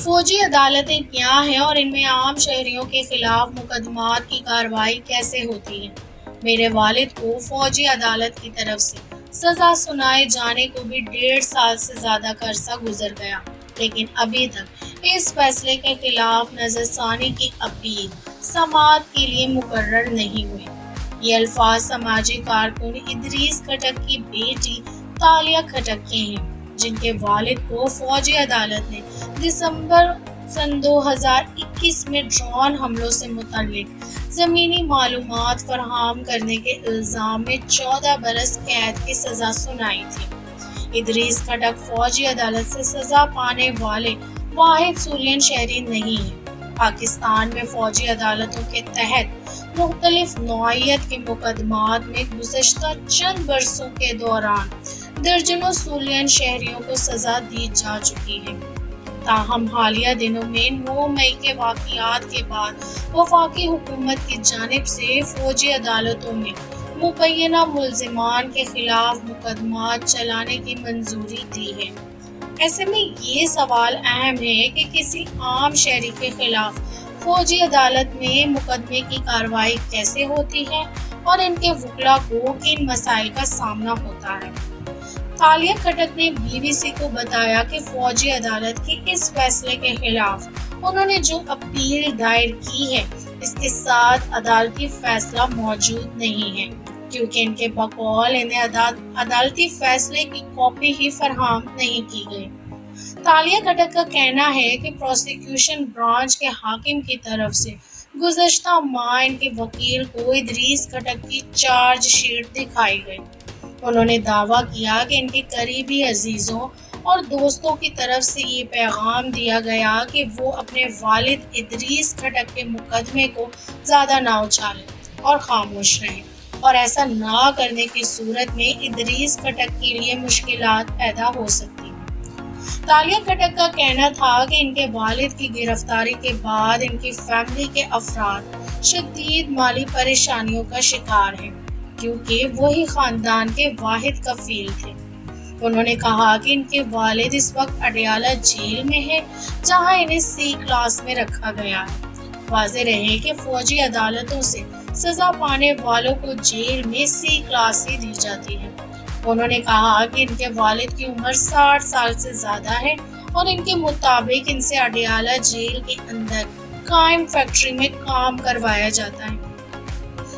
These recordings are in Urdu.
فوجی عدالتیں کیا ہیں اور ان میں عام شہریوں کے خلاف مقدمات کی کارروائی کیسے ہوتی ہے؟ میرے والد کو فوجی عدالت کی طرف سے سزا سنائے جانے کو بھی 1.5 سال سے زیادہ کا عرصہ گزر گیا، لیکن ابھی تک اس فیصلے کے خلاف نظر ثانی کی اپیل سماعت کے لیے مقرر نہیں ہوئی۔ یہ الفاظ سماجی کارکن ادریس کھٹک کی بیٹی تالیہ کھٹک کے ہیں، جن کے والد کو فوجی عدالت نے دسمبر سن 2021 میں ڈرون حملوں سے متعلق زمینی معلومات فراہم کرنے کے الزام میں 14 برس قید کی سزا سنائی تھی۔ ادریس کھٹک فوجی عدالت سے سزا پانے والے واحد سورین شہری نہیں ہیں۔ پاکستان میں فوجی عدالتوں کے تحت مختلف نوعیت کے مقدمات میں گزشتہ چند برسوں کے دوران درجنوں سورین شہریوں کو سزا دی جا چکی ہے۔ تاہم حالیہ دنوں میں 9 مئی کے واقعات کے بعد وفاقی حکومت کی جانب سے فوجی عدالتوں میں مبینہ ملزمان کے خلاف مقدمات چلانے کی منظوری دی ہے۔ ایسے میں یہ سوال اہم ہے کہ کسی عام شہری کے خلاف فوجی عدالت میں مقدمے کی کارروائی کیسے ہوتی ہے اور ان کے وکلاء کو کن مسائل کا سامنا ہوتا ہے۔ تالیہ کھٹک نے BBC کو بتایا کہ فوجی عدالت کے اس فیصلے کے خلاف انہوں نے جو اپیل دائر کی ہے، اس کے ساتھ عدالتی فیصلہ موجود نہیں ہے، کیونکہ ان کے بقول انہیں عدالتی فیصلے کی کاپی ہی فراہم نہیں کی گئی۔ تالیہ کھٹک کا کہنا ہے کہ پروسیکیوشن برانچ کے حاکم کی طرف سے گزشتہ ماہ ان کے وکیل کو ادریس کھٹک کی چارج شیٹ دکھائی گئی۔ انہوں نے دعویٰ کیا کہ ان کے قریبی عزیزوں اور دوستوں کی طرف سے یہ پیغام دیا گیا کہ وہ اپنے والد ادریس کھٹک کے مقدمے کو زیادہ نہ اچھالیں اور خاموش رہیں، اور ایسا نہ کرنے کی صورت میں ادریس کھٹک کے لیے مشکلات پیدا ہو سکتی ہیں۔ تالیہ کھٹک کا کہنا تھا کہ ان کے والد کی گرفتاری کے بعد ان کی فیملی کے افراد شدید مالی پریشانیوں کا شکار ہیں، کیونکہ وہی خاندان کے واحد کفیل تھے۔ انہوں نے کہا کہ ان کے والد اس وقت اڈیالہ جیل میں ہیں، جہاں انہیں C کلاس میں رکھا گیا ہے۔ واضح رہے کہ فوجی عدالتوں سے سزا پانے والوں کو جیل میں C کلاس ہی دی جاتی ہے۔ انہوں نے کہا کہ ان کے والد کی عمر 60 سال سے زیادہ ہے اور ان کے مطابق ان سے اڈیالہ جیل کے اندر قائم فیکٹری میں کام کروایا جاتا ہے۔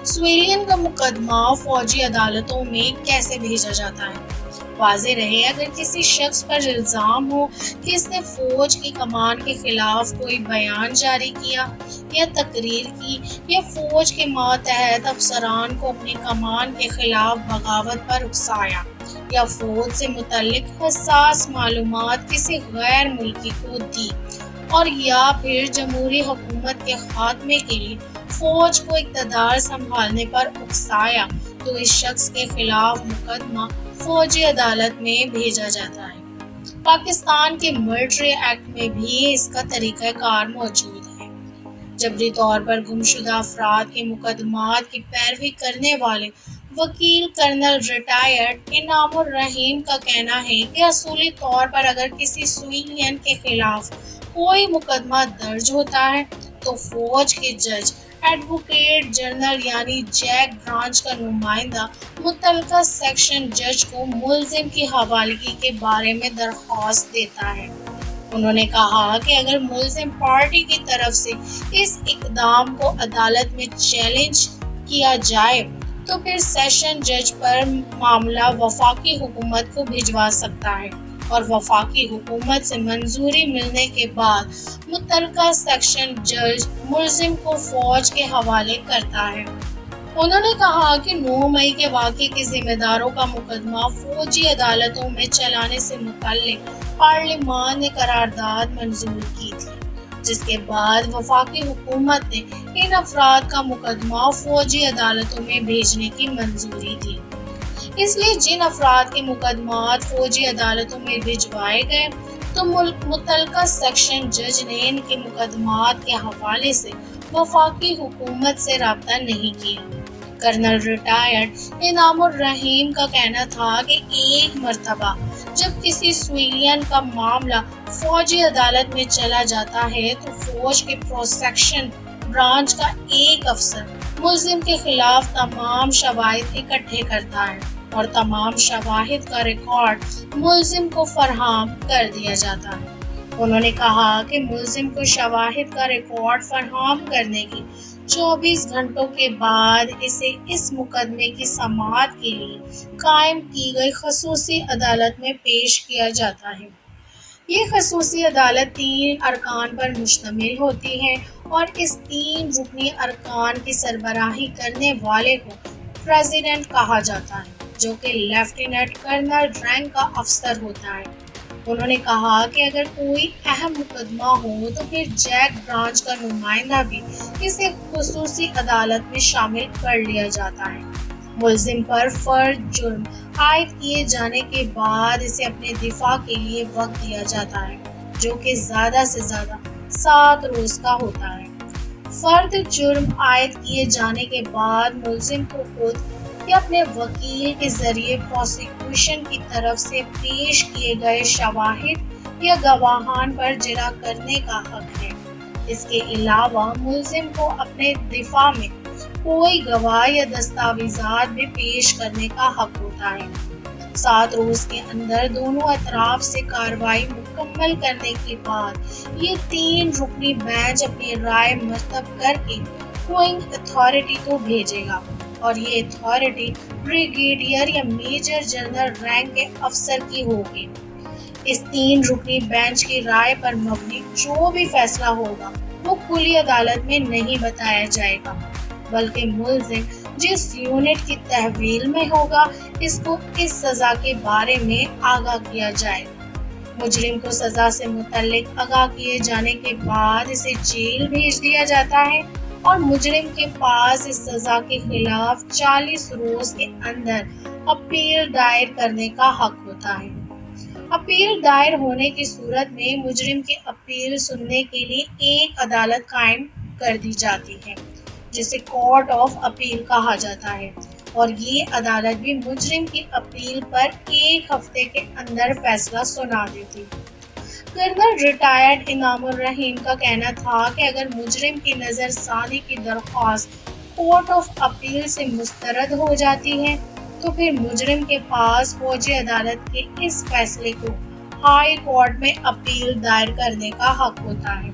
سویلین کا مقدمہ فوجی عدالتوں میں کیسے بھیجا جاتا ہے؟ واضح رہے، اگر کسی شخص پر الزام ہو کہ اس نے فوج کی کمان کے خلاف کوئی بیان جاری کیا یا تقریر کی یا فوج کے ماتحت افسران کو اپنی کمان کے خلاف بغاوت پر اکسایا یا فوج سے متعلق حساس معلومات کسی غیر ملکی کو دی اور یا پھر جمہوری حکومت کے خاتمے کے لیے فوج کو اقتدار سنبھالنے پر اکسایا، تو اس شخص کے خلاف مقدمہ فوجی عدالت میں بھیجا جاتا ہے۔ پاکستان کے ملٹری ایکٹ میں بھی اس کا طریقہ کار موجود ہے۔ جبری طور پر گمشدہ افراد کے مقدمات کی پیروی کرنے والے وکیل کرنل ریٹائرڈ انعام الرحیم کا کہنا ہے کہ اصولی طور پر اگر کسی سویلین کے خلاف کوئی مقدمہ درج ہوتا ہے تو فوج کے جج ایڈوکیٹ جنرل یعنی جیک برانچ کا نمائندہ متعلقہ سیکشن جج کو ملزم کی حوالگی کے بارے میں درخواست دیتا ہے۔ انہوں نے کہا کہ اگر ملزم پارٹی کی طرف سے اس اقدام کو عدالت میں چیلنج کیا جائے تو پھر سیشن جج پر معاملہ وفاقی حکومت کو بھجوا سکتا ہے اور وفاقی حکومت سے منظوری ملنے کے بعد متعلقہ سیکشن جج ملزم کو فوج کے حوالے کرتا ہے۔ انہوں نے کہا کہ 9 مئی کے واقعے کے ذمہ داروں کا مقدمہ فوجی عدالتوں میں چلانے سے متعلق پارلیمان نے قرارداد منظور کی تھی، جس کے بعد وفاقی حکومت نے ان افراد کا مقدمہ فوجی عدالتوں میں بھیجنے کی منظوری دی۔ اس لیے جن افراد کے مقدمات فوجی عدالتوں میں بھجوائے گئے تو متعلقہ سیکشن جج نے ان کے مقدمات کے حوالے سے وفاقی حکومت سے رابطہ نہیں کیا۔ کرنل ریٹائرڈ انعام الرحیم کا کہنا تھا کہ ایک مرتبہ جب کسی سویلین کا معاملہ فوجی عدالت میں چلا جاتا ہے تو فوج کے پروسیکشن برانچ کا ایک افسر ملزم کے خلاف تمام شواہد اکٹھے کرتا ہے اور تمام شواہد کا ریکارڈ ملزم کو فراہم کر دیا جاتا ہے۔ انہوں نے کہا کہ ملزم کو شواہد کا ریکارڈ فراہم کرنے کی 24 گھنٹوں کے بعد اسے اس مقدمے کی سماعت کے لیے قائم کی گئی خصوصی عدالت میں پیش کیا جاتا ہے۔ یہ خصوصی عدالت 3 ارکان پر مشتمل ہوتی ہے اور اس 3 رکنی ارکان کی سربراہی کرنے والے کو پریزیڈنٹ کہا جاتا ہے، جو کہ لیفٹیننٹ کرنل رینک کا افسر ہوتا ہے۔ انہوں نے کہا کہ اگر کوئی اہم مقدمہ ہو تو پھر جیک برانچ کا نمائندہ بھی اسے خصوصی عدالت میں شامل کر لیا جاتا ہے۔ ملزم پر فرد جرم عائد کیے جانے کے بعد اسے اپنے دفاع کے لیے وقت دیا جاتا ہے، جو کہ زیادہ سے زیادہ 7 روز کا ہوتا ہے۔ فرد جرم عائد کیے جانے کے بعد ملزم کو خود یا اپنے وکیل کے ذریعے پروسیکیوشن کی طرف سے پیش کیے گئے شواہد یا گواہان پر جرح کرنے کا حق ہے۔ اس کے علاوہ ملزم کو اپنے دفاع میں کوئی گواہ یا دستاویزات بھی پیش کرنے کا حق ہوتا ہے۔ 7 روز کے اندر دونوں اطراف سے کارروائی مکمل کرنے کے بعد یہ 3 رکنی بینچ اپنی رائے مرتب کر کے کوئنگ اتھارٹی کو بھیجے گا اور یہ اتھارٹی بریگیڈیئر یا میجر جنرل رینک کے افسر کی ہوگی۔ اس 3 رکنی بینچ کی رائے پر مبنی جو بھی فیصلہ ہوگا وہ کھلی عدالت میں نہیں بتایا جائے گا، بلکہ ملزم جس یونٹ کی تحویل میں ہوگا اس کو اس سزا کے بارے میں آگاہ کیا جائے گا۔ مجرم کو سزا سے متعلق آگاہ کیے جانے کے بعد اسے جیل بھیج دیا جاتا ہے اور مجرم کے پاس اس سزا کے خلاف 40 روز کے اندر اپیل دائر کرنے کا حق ہوتا ہے۔ اپیل دائر ہونے کی صورت میں مجرم کی اپیل سننے کے لیے ایک عدالت قائم کر دی جاتی ہے، جسے کورٹ آف اپیل کہا جاتا ہے، اور یہ عدالت بھی مجرم کی اپیل پر 1 ہفتے کے اندر فیصلہ سنا دیتی۔ کرنل ریٹائرڈ انعام الرحیم کا کہنا تھا کہ اگر مجرم کی نظر ثانی کی درخواست کورٹ آف اپیل سے مسترد ہو جاتی ہے تو پھر مجرم کے پاس فوجی عدالت کے اس فیصلے کو ہائی کورٹ میں اپیل دائر کرنے کا حق ہوتا ہے۔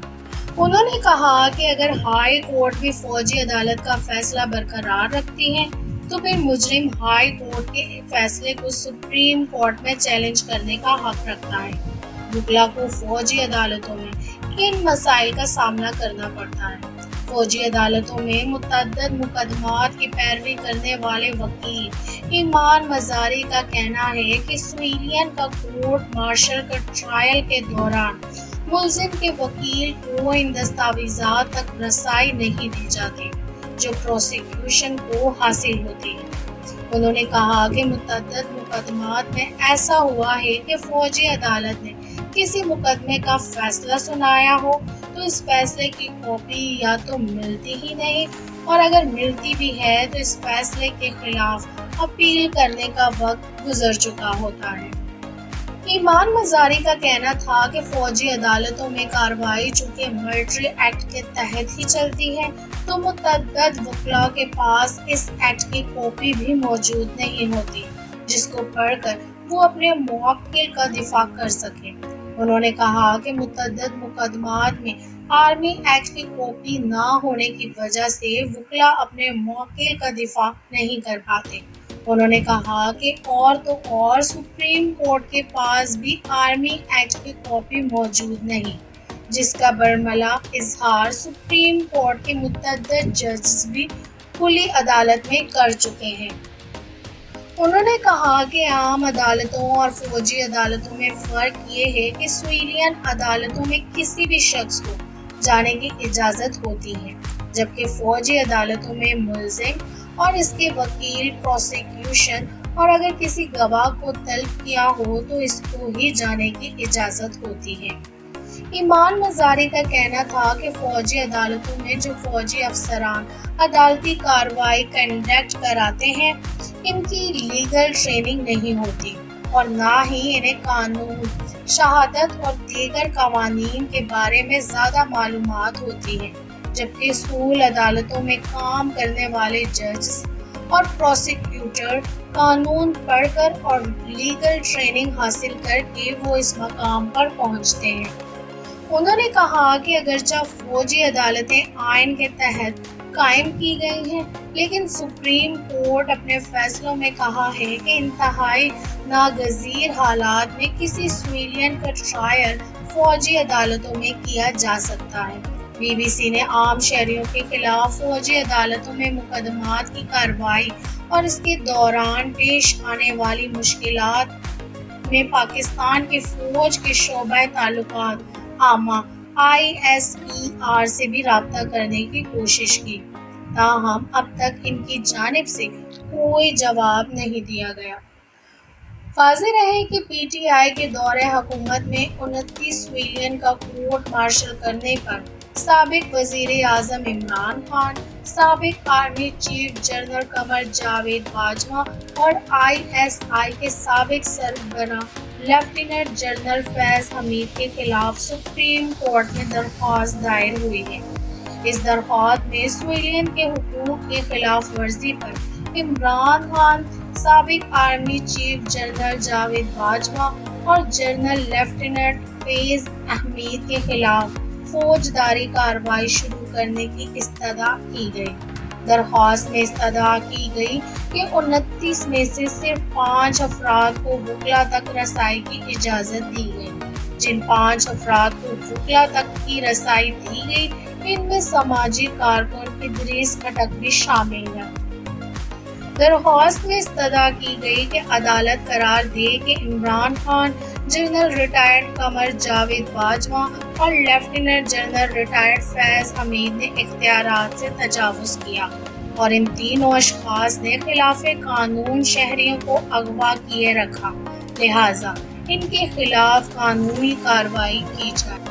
انہوں نے کہا کہ اگر ہائی کورٹ بھی فوجی عدالت کا فیصلہ برقرار رکھتی ہے تو پھر مجرم ہائی کورٹ کے فیصلے کو سپریم کورٹ میں چیلنج کرنے کا حق رکھتا ہے۔ وکلا کو فوجی عدالتوں میں کن مسائل کا سامنا کرنا پڑتا ہے؟ فوجی عدالتوں میں متعدد مقدمات کی پیروی کرنے والے وکیل ایمان مزاری کا کہنا ہے کہ سویلین کا کورٹ مارشل کا ٹرائل کے دوران ملزم کے وکیل کو ان دستاویزات تک رسائی نہیں دی جاتی جو پروسیکیوشن کو حاصل ہوتی ہے۔ انہوں نے کہا کہ متعدد مقدمات میں ایسا ہوا ہے کہ فوجی عدالت نے کسی مقدمے کا فیصلہ سنایا ہو تو اس فیصلے کی کاپی یا تو ملتی ہی نہیں، اور اگر ملتی بھی ہے تو اس فیصلے کے خلاف اپیل کرنے کا وقت گزر چکا ہوتا ہے۔ ایمان مزاری کا کہنا تھا کہ فوجی عدالتوں میں کارروائی چونکہ ملٹری ایکٹ کے تحت ہی چلتی ہے تو متعدد وکلاء کے پاس اس ایکٹ کی کاپی بھی موجود نہیں ہوتی جس کو پڑھ کر وہ اپنے موکل کا دفاع کر سکیں۔ انہوں نے کہا کہ متعدد مقدمات میں آرمی ایکٹ کی کاپی نہ ہونے کی وجہ سے وکلاء اپنے موکل کا دفاع نہیں کر پاتے۔ انہوں نے کہا کہ اور تو اور سپریم کورٹ کے پاس بھی آرمی ایکٹ کی کاپی موجود نہیں، جس کا برملا اظہار سپریم کورٹ کے متعدد ججز بھی کھلی عدالت میں کر چکے ہیں۔ انہوں نے کہا کہ عام عدالتوں اور فوجی عدالتوں میں فرق یہ ہے کہ سویلین عدالتوں میں کسی بھی شخص کو جانے کی اجازت ہوتی ہے، جبکہ فوجی عدالتوں میں ملزم اور اس کے وکیل پروسیکیوشن اور اگر کسی گواہ کو طلب کیا ہو تو اس کو ہی جانے کی اجازت ہوتی ہے۔ ایمان مزاری کا کہنا تھا کہ فوجی عدالتوں میں جو فوجی افسران عدالتی کارروائی کنڈکٹ کراتے ہیں ان کی لیگل ٹریننگ نہیں ہوتی اور نہ ہی انہیں قانون، شہادت اور دیگر قوانین کے بارے میں زیادہ معلومات ہوتی ہیں، جبکہ اسکول عدالتوں میں کام کرنے والے ججز اور پروسیکیوٹر قانون پڑھ کر اور لیگل ٹریننگ حاصل کر کے وہ اس مقام پر پہنچتے ہیں۔ انہوں نے کہا کہ اگرچہ فوجی عدالتیں آئین کے تحت قائم کی گئی ہیں، لیکن سپریم کورٹ اپنے فیصلوں میں کہا ہے کہ انتہائی ناگزیر حالات میں کسی سویلین کا ٹرائل فوجی عدالتوں میں کیا جا سکتا ہے۔ بی بی سی نے عام شہریوں کے خلاف فوجی عدالتوں میں مقدمات کی کارروائی اور اس کے دوران پیش آنے والی مشکلات میں پاکستان کی فوج کے شعبہ تعلقات عامہ ISPR سے بھی رابطہ کرنے کی کوشش کی، تاہم اب تک ان کی جانب سے کوئی جواب نہیں دیا گیا۔ واضح رہے کہ PTI کے دور حکومت میں 29 سویلین کا کورٹ مارشل کرنے پر سابق وزیر اعظم عمران خان، سابق army chief general Qamar Javed Bajwa اور ISI کے سابق سربراہ لیفٹیننٹ جنرل فیض حمید کے خلاف سپریم کورٹ میں درخواست دائر ہوئی ہے۔ اس درخواست میں سویلین کے حقوق کی خلاف ورزی پر عمران خان، سابق army chief general Javed Bajwa اور جنرل لیفٹیننٹ فیض احمد کے خلاف فوجداری کارروائی شروع کرنے کی استدعا کی گئی۔ درخواست میں استدعا کی گئی کہ 29 میں سے صرف 5 افراد کو وکلا تک رسائی کی اجازت دی گئی۔ جن 5 افراد کو وکلا تک کی رسائی دی گئی، ان میں سماجی کارکن ادریس خٹک بھی شامل ہے۔ درخواست میں استدعا کی گئی کہ عدالت قرار دے کہ عمران خان، جنرل ریٹائرڈ قمر جاوید باجوہ اور لیفٹیننٹ جنرل ریٹائرڈ فیض حمید نے اختیارات سے تجاوز کیا اور ان تینوں اشخاص نے خلاف قانون شہریوں کو اغوا کیے رکھا، لہٰذا ان کے خلاف قانونی کارروائی کی جائے۔